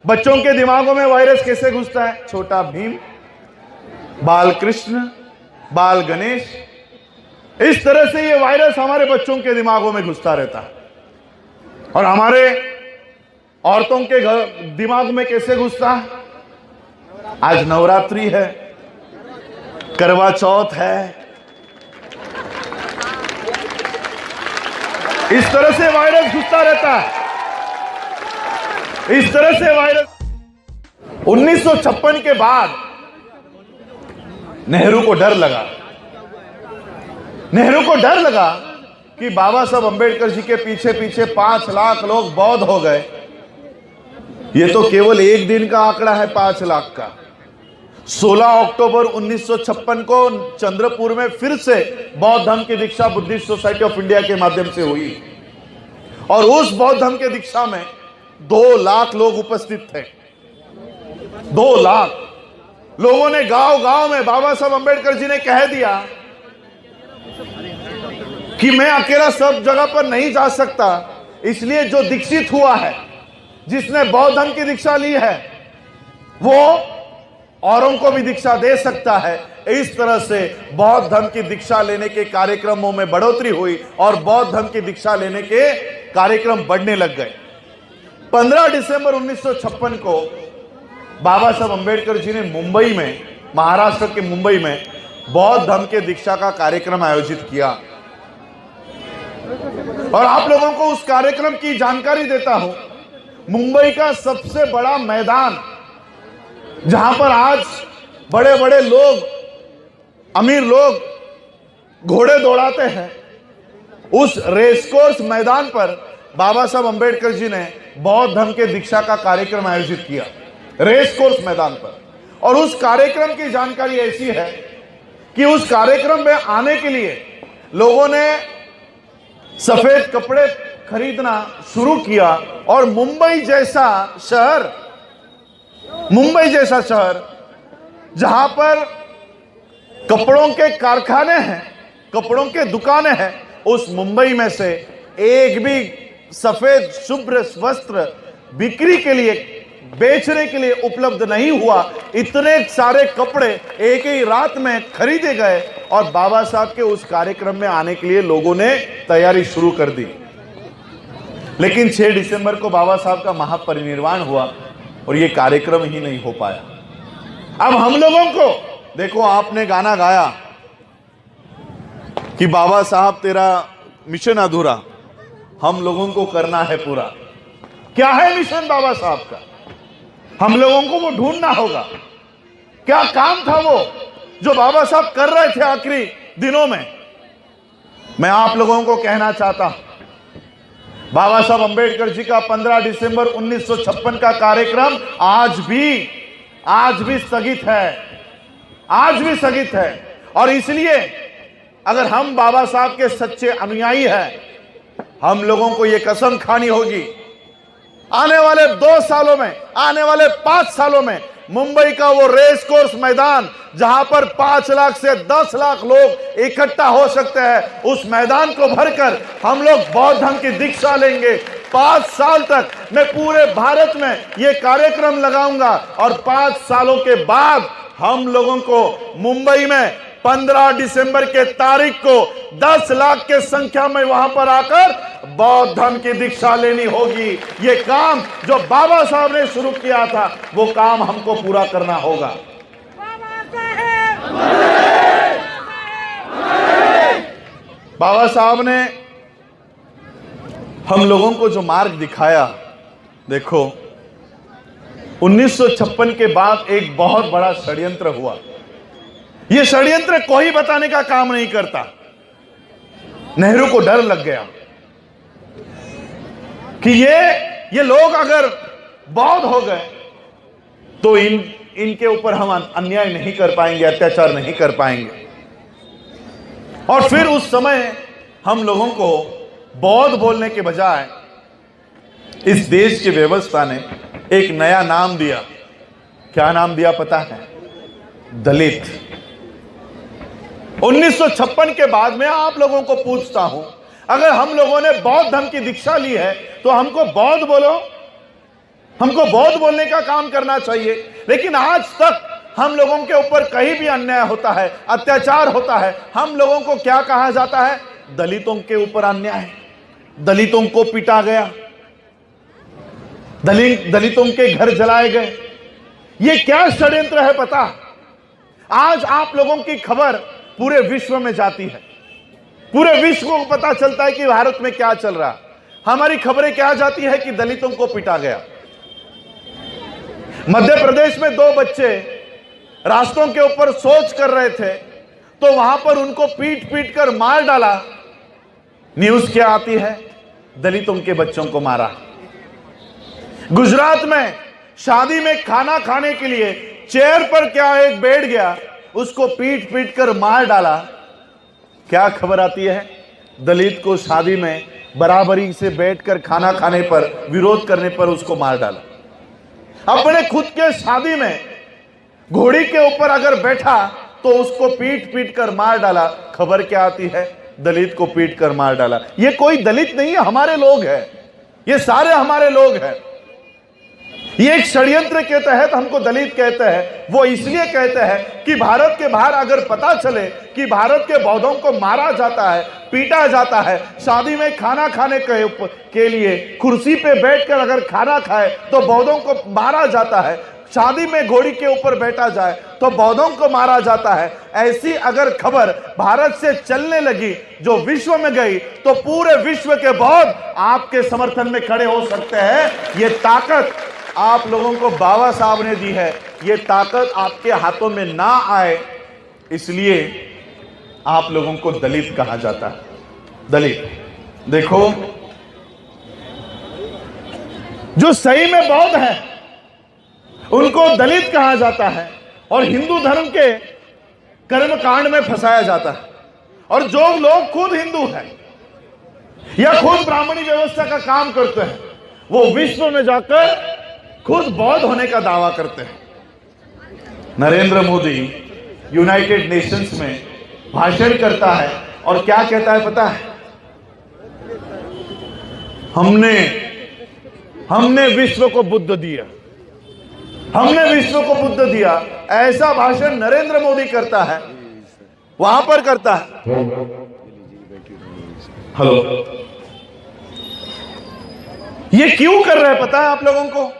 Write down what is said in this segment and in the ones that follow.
बच्चों के दिमागों में वायरस कैसे घुसता है? छोटा भीम, बाल कृष्ण, बाल गणेश, इस तरह से ये वायरस हमारे बच्चों के दिमागों में घुसता रहता है। और हमारे औरतों के दिमाग में कैसे घुसता है? आज नवरात्रि है, करवा चौथ है, इस तरह से वायरस घुसता रहता है। इस तरह से वायरस 1956 के बाद नेहरू को डर लगा कि बाबा साहब अंबेडकर जी के पीछे पीछे 5 लाख लोग बौद्ध हो गए। ये तो केवल एक दिन का आंकड़ा है 5 लाख का। 16 अक्टूबर 1956 को चंद्रपुर में फिर से बौद्ध धर्म की दीक्षा बुद्धिस्ट सोसाइटी ऑफ इंडिया के माध्यम से हुई और उस बौद्ध धर्म के दीक्षा में 2 लाख लोग उपस्थित थे। 2 लाख लोगों ने गांव गांव में बाबा साहब अंबेडकर जी ने कह दिया कि मैं अकेला सब जगह पर नहीं जा सकता, इसलिए जो दीक्षित हुआ है, जिसने बौद्ध धर्म की दीक्षा ली है, वो औरों को भी दीक्षा दे सकता है। इस तरह से बौद्ध धर्म की दीक्षा लेने के कार्यक्रमों में बढ़ोतरी हुई और बौद्ध धर्म की दीक्षा लेने के कार्यक्रम बढ़ने लग गए। 15 दिसंबर 1956 को बाबा साहब अंबेडकर जी ने मुंबई में, महाराष्ट्र के मुंबई में बौद्ध धर्म के दीक्षा का कार्यक्रम आयोजित किया। और आप लोगों को उस कार्यक्रम की जानकारी देता हूं। मुंबई का सबसे बड़ा मैदान, जहां पर आज बड़े बड़े लोग, अमीर लोग घोड़े दौड़ाते हैं, उस रेसकोर्स मैदान पर बाबा साहब अंबेडकर जी ने बौद्ध धर्म के दीक्षा का कार्यक्रम आयोजित किया, रेसकोर्स मैदान पर। और उस कार्यक्रम की जानकारी ऐसी है कि उस कार्यक्रम में आने के लिए लोगों ने सफेद कपड़े खरीदना शुरू किया और मुंबई जैसा शहर जहां पर कपड़ों के कारखाने हैं, कपड़ों के दुकानें हैं, उस मुंबई में से एक भी सफेद शुभ्र वस्त्र बिक्री के लिए, बेचने के लिए उपलब्ध नहीं हुआ। इतने सारे कपड़े एक ही रात में खरीदे गए और बाबा साहब के उस कार्यक्रम में आने के लिए लोगों ने तैयारी शुरू कर दी। लेकिन 6 दिसंबर को बाबा साहब का महापरिनिर्वाण हुआ और यह कार्यक्रम ही नहीं हो पाया। अब हम लोगों को देखो, आपने गाना गाया कि बाबा साहब तेरा मिशन अधूरा, हम लोगों को करना है पूरा। क्या है मिशन बाबा साहब का? हम लोगों को वो ढूंढना होगा। क्या काम था वो जो बाबा साहब कर रहे थे आखिरी दिनों में? मैं आप लोगों को कहना चाहता हूं, बाबा साहब अंबेडकर जी का 15 दिसंबर 1956 का कार्यक्रम आज भी स्थगित है। और इसलिए अगर हम बाबा साहब के सच्चे अनुयायी हैं, हम लोगों को यह कसम खानी होगी, आने वाले 2 सालों में, आने वाले 5 सालों में मुंबई का वो रेस कोर्स मैदान जहां पर 5 लाख से 10 लाख लोग इकट्ठा हो सकते हैं, उस मैदान को भरकर हम लोग बौद्ध धर्म की दीक्षा लेंगे। 5 साल तक मैं पूरे भारत में ये कार्यक्रम लगाऊंगा और 5 सालों के बाद हम लोगों को मुंबई में 15 दिसंबर के तारीख को 10 लाख के संख्या में वहां पर आकर बौद्ध धर्म की दीक्षा लेनी होगी। ये काम जो बाबा साहब ने शुरू किया था, वो काम हमको पूरा करना होगा। बाबा साहब ने हम लोगों को जो मार्ग दिखाया, देखो 1956 के बाद एक बहुत बड़ा षड्यंत्र हुआ। यह षड्यंत्र कोई बताने का काम नहीं करता। नेहरू को डर लग गया कि ये लोग अगर बौद्ध हो गए तो इनके ऊपर हम अन्याय नहीं कर पाएंगे, अत्याचार नहीं कर पाएंगे। और फिर उस समय हम लोगों को बौद्ध बोलने के बजाय इस देश की व्यवस्था ने एक नया नाम दिया। क्या नाम दिया पता है? दलित। 1956 के बाद मैं आप लोगों को पूछता हूं, अगर हम लोगों ने बौद्ध धर्म की दीक्षा ली है तो हमको बौद्ध बोलो, हमको बहुत बोलने का काम करना चाहिए, लेकिन आज तक हम लोगों के ऊपर कहीं भी अन्याय होता है, अत्याचार होता है, हम लोगों को क्या कहा जाता है? दलितों के ऊपर अन्याय, दलितों को पीटा गया, दलितों के घर जलाए गए। ये क्या षड्यंत्र है पता? आज आप लोगों की खबर पूरे विश्व में जाती है, पूरे विश्व को पता चलता है कि भारत में क्या चल रहा है। हमारी खबरें क्या जाती है कि दलितों को पीटा गया। मध्य प्रदेश में 2 बच्चे रास्तों के ऊपर शौच कर रहे थे, तो वहां पर उनको पीट पीट कर मार डाला। न्यूज क्या आती है? दलितों के बच्चों को मारा। गुजरात में शादी में खाना खाने के लिए चेयर पर क्या एक बैठ गया, उसको पीट पीट कर मार डाला। क्या खबर आती है? दलित को शादी में बराबरी से बैठकर खाना खाने पर, विरोध करने पर उसको मार डाला। अपने खुद के शादी में घोड़ी के ऊपर अगर बैठा तो उसको पीट पीट कर मार डाला। खबर क्या आती है? दलित को पीट कर मार डाला। ये कोई दलित नहीं है, हमारे लोग हैं, ये सारे हमारे लोग हैं। ये एक षड्यंत्र के तहत हमको दलित कहते हैं। वो इसलिए कहते हैं कि भारत के बाहर अगर पता चले कि भारत के बौद्धों को मारा जाता है, पीटा जाता है, शादी में खाना खाने के लिए कुर्सी पे बैठकर अगर खाना खाए तो बौद्धों को मारा जाता है, शादी में घोड़ी के ऊपर बैठा जाए तो बौद्धों को मारा जाता है। ऐसी अगर खबर भारत से चलने लगी जो विश्व में गई, तो पूरे विश्व के बौद्ध आपके समर्थन में खड़े हो सकते हैं। ये ताकत आप लोगों को बाबा साहब ने दी है। ये ताकत आपके हाथों में ना आए, इसलिए आप लोगों को दलित कहा जाता है। दलित देखो, जो सही में बौद्ध है उनको दलित कहा जाता है, और हिंदू धर्म के कर्मकांड में फंसाया जाता है। और जो लोग खुद हिंदू हैं या खुद ब्राह्मणी व्यवस्था का काम करते हैं, वो विश्व में जाकर खुद बौद्ध होने का दावा करते हैं। नरेंद्र मोदी यूनाइटेड नेशंस में भाषण करता है और क्या कहता है पता है? हमने विश्व को बुद्ध दिया, हमने विश्व को बुद्ध दिया। ऐसा भाषण नरेंद्र मोदी करता है, वहां पर करता है। हेलो, ये क्यों कर रहे हैं पता है आप लोगों को?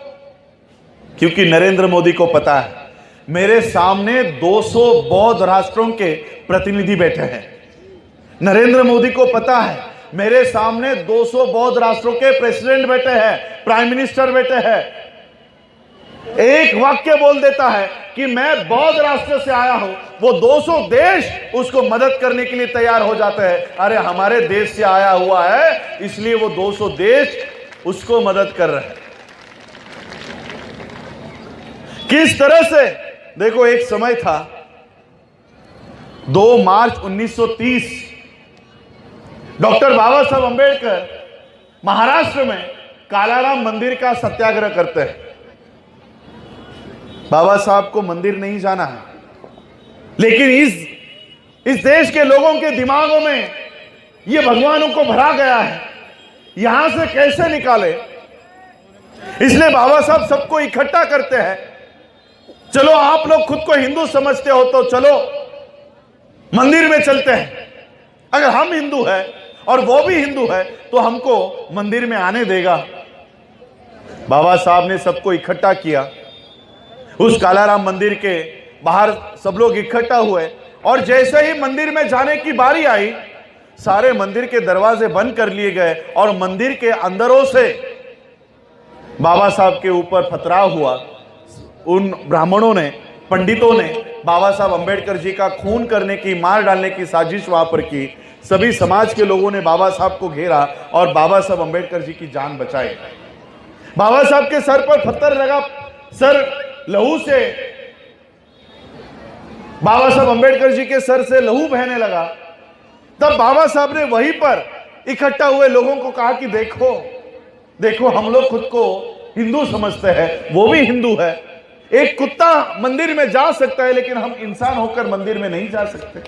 क्योंकि नरेंद्र मोदी को पता है मेरे सामने 200 बौद्ध राष्ट्रों के प्रतिनिधि बैठे हैं। नरेंद्र मोदी को पता है मेरे सामने 200 बौद्ध राष्ट्रों के प्रेसिडेंट बैठे हैं, प्राइम मिनिस्टर बैठे हैं। एक वाक्य बोल देता है कि मैं बौद्ध राष्ट्र से आया हूं, वो 200 देश उसको मदद करने के लिए तैयार हो जाते हैं। अरे हमारे देश से आया हुआ है, इसलिए वो 200 देश उसको मदद कर रहे हैं। किस तरह से? देखो, एक समय था 2 मार्च 1930, डॉक्टर बाबा साहब अंबेडकर महाराष्ट्र में कालाराम मंदिर का सत्याग्रह करते हैं। बाबा साहब को मंदिर नहीं जाना है, लेकिन इस देश के लोगों के दिमागों में ये भगवानों को भरा गया है, यहां से कैसे निकाले। इसलिए बाबा साहब सबको इकट्ठा करते हैं। चलो, आप लोग खुद को हिंदू समझते हो तो चलो मंदिर में चलते हैं। अगर हम हिंदू हैं और वो भी हिंदू है तो हमको मंदिर में आने देगा। बाबा साहब ने सबको इकट्ठा किया। उस कालाराम मंदिर के बाहर सब लोग इकट्ठा हुए, और जैसे ही मंदिर में जाने की बारी आई, सारे मंदिर के दरवाजे बंद कर लिए गए और मंदिर के अंदरों से बाबा साहब के ऊपर पथराव हुआ। उन ब्राह्मणों ने, पंडितों ने बाबा साहब अंबेडकर जी का खून करने की, मार डालने की साजिश वहां पर की। सभी समाज के लोगों ने बाबा साहब को घेरा और बाबा साहब अंबेडकर जी की जान बचाई। बाबा साहब के सर पर पत्थर लगा, सर लहू से, बाबा साहब अंबेडकर जी के सर से लहू बहने लगा। तब बाबा साहब ने वहीं पर इकट्ठा हुए लोगों को कहा कि देखो देखो, हम लोग खुद को हिंदू समझते हैं, वो भी हिंदू है। एक कुत्ता मंदिर में जा सकता है, लेकिन हम इंसान होकर मंदिर में नहीं जा सकते।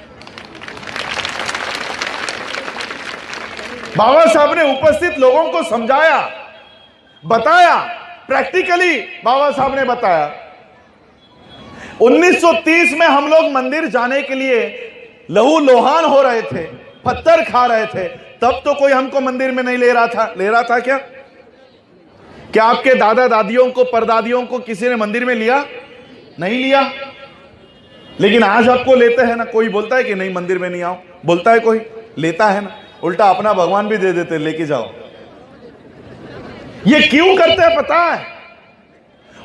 बाबा साहब ने उपस्थित लोगों को समझाया, बताया, प्रैक्टिकली बाबा साहब ने बताया। 1930 में हम लोग मंदिर जाने के लिए लहू लोहान हो रहे थे, पत्थर खा रहे थे, तब तो कोई हमको मंदिर में नहीं ले रहा था। ले रहा था क्या? क्या आपके दादा दादियों को, परदादियों को किसी ने मंदिर में लिया? नहीं लिया। लेकिन आज आपको लेते हैं ना। कोई बोलता है कि नहीं मंदिर में नहीं आओ? बोलता है कोई? लेता है ना। उल्टा अपना भगवान भी दे देते, लेके जाओ। ये क्यों करते हैं पता है?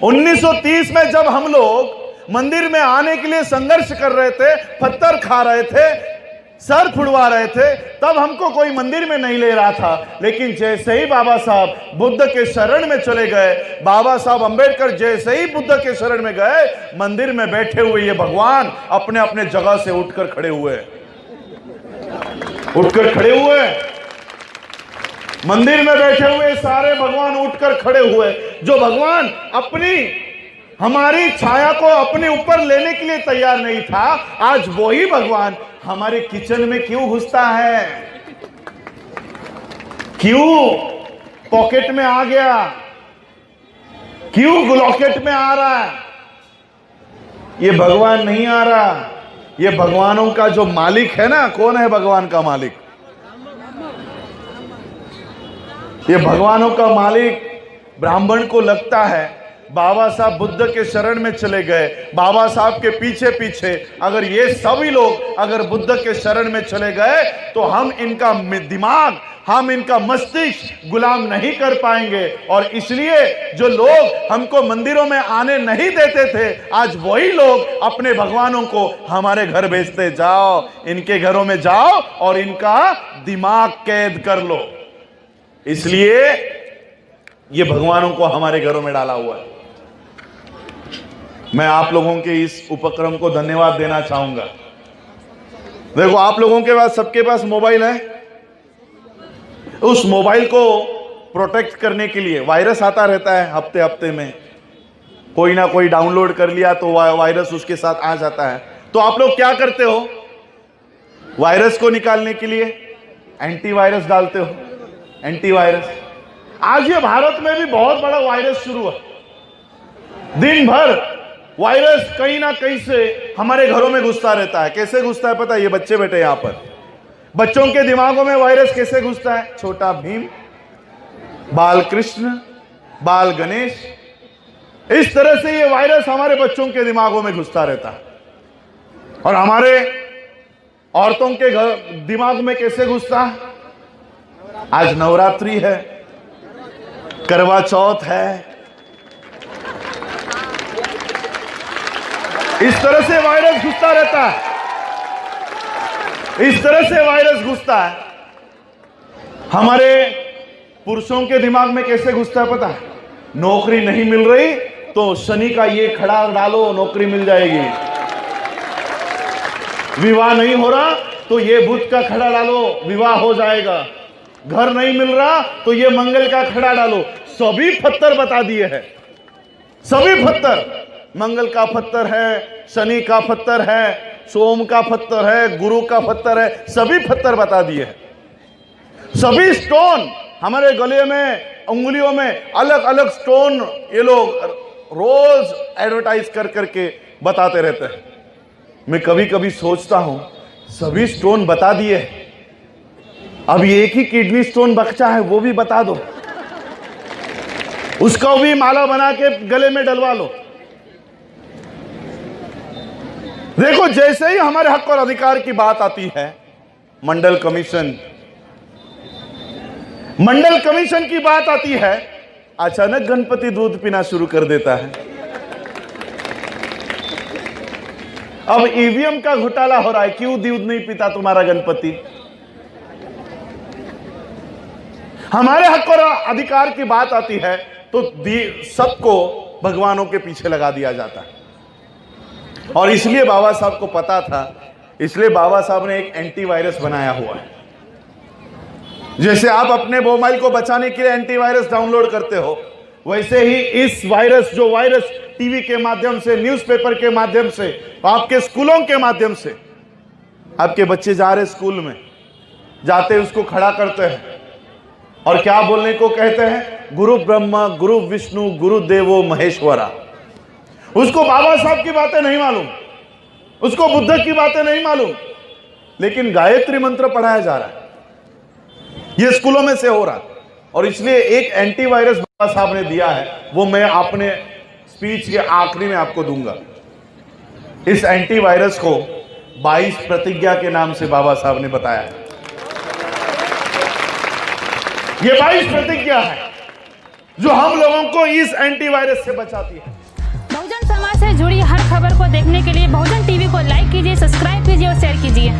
1930 में जब हम लोग मंदिर में आने के लिए संघर्ष कर रहे थे, पत्थर खा रहे थे, सर फुड़वा रहे थे, तब हमको कोई मंदिर में नहीं ले रहा था। लेकिन जैसे ही बाबा साहब बुद्ध के शरण में चले गए, बाबा साहब अंबेडकर जैसे ही बुद्ध के शरण में गए, मंदिर में बैठे हुए ये भगवान अपने अपने जगह से उठकर खड़े हुए। मंदिर में बैठे हुए सारे भगवान उठकर खड़े हुए। जो भगवान अपनी हमारी छाया को अपने ऊपर लेने के लिए तैयार नहीं था, आज वही भगवान हमारे किचन में क्यों घुसता है? क्यों पॉकेट में आ गया? क्यों लॉकेट में आ रहा है? ये भगवान नहीं आ रहा। ये भगवानों का जो मालिक है ना, कौन है भगवान का मालिक? ये भगवानों का मालिक ब्राह्मण को लगता है बाबा साहब बुद्ध के शरण में चले गए, बाबा साहब के पीछे पीछे अगर ये सभी लोग अगर बुद्ध के शरण में चले गए तो हम इनका दिमाग, हम इनका मस्तिष्क गुलाम नहीं कर पाएंगे। और इसलिए जो लोग हमको मंदिरों में आने नहीं देते थे, आज वही लोग अपने भगवानों को हमारे घर भेजते। जाओ इनके घरों में जाओ और इनका दिमाग कैद कर लो। इसलिए ये भगवानों को हमारे घरों में डाला हुआ है। मैं आप लोगों के इस उपक्रम को धन्यवाद देना चाहूंगा। देखो, आप लोगों के पास, सबके पास मोबाइल है। उस मोबाइल को प्रोटेक्ट करने के लिए वायरस आता रहता है हफ्ते हफ्ते में। कोई ना कोई डाउनलोड कर लिया तो वायरस उसके साथ आ जाता है। तो आप लोग क्या करते हो? वायरस को निकालने के लिए एंटीवायरस डालते हो। एंटीवायरस, आज ये भारत में भी बहुत बड़ा वायरस शुरू है। दिन भर वायरस कहीं ना कहीं से हमारे घरों में घुसता रहता है। कैसे घुसता है पता है? ये बच्चे बैठे यहां पर, बच्चों के दिमागों में वायरस कैसे घुसता है? छोटा भीम, बाल कृष्ण, बाल गणेश, इस तरह से ये वायरस हमारे बच्चों के दिमागों में घुसता रहता है। और हमारे औरतों के दिमाग में कैसे घुसता है? आज नवरात्रि है, करवा चौथ है, इस तरह से वायरस घुसता रहता है। इस तरह से वायरस घुसता है। हमारे पुरुषों के दिमाग में कैसे घुसता है पता है? नौकरी नहीं मिल रही तो शनि का ये खड़ा डालो, नौकरी मिल जाएगी। विवाह नहीं हो रहा तो ये बुध का खड़ा डालो, विवाह हो जाएगा। घर नहीं मिल रहा तो ये मंगल का खड़ा डालो। सभी पत्थर बता दिए हैं, सभी पत्थर। मंगल का पत्थर है, शनि का पत्थर है, सोम का पत्थर है, गुरु का पत्थर है, सभी पत्थर बता दिए हैं। सभी स्टोन हमारे गले में, उंगलियों में अलग अलग स्टोन ये लोग रोज एडवर्टाइज कर करके बताते रहते हैं। मैं कभी कभी सोचता हूं, सभी स्टोन बता दिए, अब एक ही किडनी स्टोन बचा है, वो भी बता दो, उसको भी माला बना के गले में डलवा लो। देखो, जैसे ही हमारे हक और अधिकार की बात आती है, मंडल कमीशन की बात आती है, अचानक गणपति दूध पीना शुरू कर देता है। अब ईवीएम का घोटाला हो रहा है, क्यों दूध नहीं पीता तुम्हारा गणपति? हमारे हक और अधिकार की बात आती है तो सबको भगवानों के पीछे लगा दिया जाता है। और इसलिए बाबा साहब को पता था, इसलिए बाबा साहब ने एक एंटीवायरस बनाया हुआ है। जैसे आप अपने मोबाइल को बचाने के लिए एंटीवायरस डाउनलोड करते हो, वैसे ही इस वायरस, जो वायरस टीवी के माध्यम से, न्यूज़पेपर के माध्यम से, आपके स्कूलों के माध्यम से, आपके बच्चे जा रहे स्कूल में, जाते उसको खड़ा करते हैं, और क्या बोलने को कहते हैं? गुरु ब्रह्मा गुरु विष्णु गुरु देवो महेश्वरा। उसको बाबा साहब की बातें नहीं मालूम, उसको बुद्ध की बातें नहीं मालूम, लेकिन गायत्री मंत्र पढ़ाया जा रहा है, यह स्कूलों में से हो रहा है। और इसलिए एक एंटीवायरस बाबा साहब ने दिया है, वो मैं अपने स्पीच के आखिरी में आपको दूंगा। इस एंटीवायरस को 22 प्रतिज्ञा के नाम से बाबा साहब ने बताया है। ये 22 प्रतिज्ञा है जो हम लोगों को इस एंटीवायरस से बचाती है। बहुजन समाज से जुड़ी हर खबर को देखने के लिए बहुजन टीवी को लाइक कीजिए, सब्सक्राइब कीजिए और शेयर कीजिए।